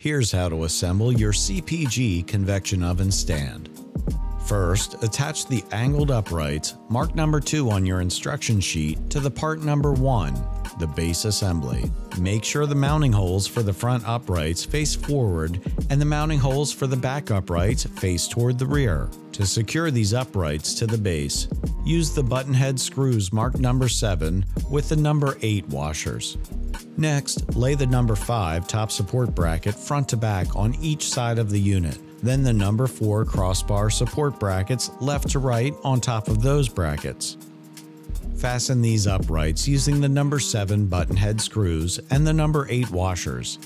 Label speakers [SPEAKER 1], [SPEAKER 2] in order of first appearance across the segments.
[SPEAKER 1] Here's how to assemble your CPG convection oven stand. First, attach the angled uprights, marked number 2 on your instruction sheet, to the part number 1, the base assembly. Make sure the mounting holes for the front uprights face forward and the mounting holes for the back uprights face toward the rear. To secure these uprights to the base, use the button head screws marked number 7 with the number 8 washers. Next, lay the number 5 top support bracket front to back on each side of the unit. Then the number 4 crossbar support brackets left to right on top of those brackets. Fasten these uprights using the number 7 button head screws and the number 8 washers.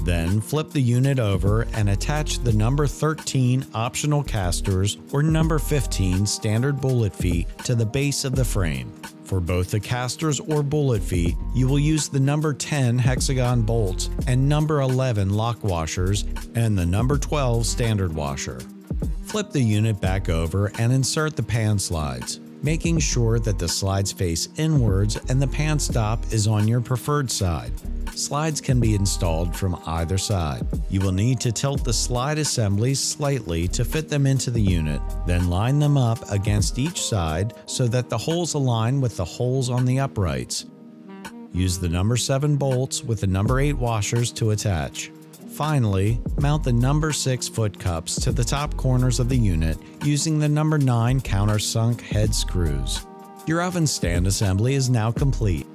[SPEAKER 1] Then flip the unit over and attach the number 13 optional casters or number 15 standard bullet feet to the base of the frame. For both the casters or bullet feet, you will use the number 10 hexagon bolts and number 11 lock washers and the number 12 standard washer. Flip the unit back over and insert the pan slides, making sure that the slides face inwards and the pan stop is on your preferred side. Slides can be installed from either side. You will need to tilt the slide assemblies slightly to fit them into the unit, then line them up against each side so that the holes align with the holes on the uprights. Use the number 7 bolts with the number 8 washers to attach. Finally, mount the number 6 foot cups to the top corners of the unit using the number 9 countersunk head screws. Your oven stand assembly is now complete.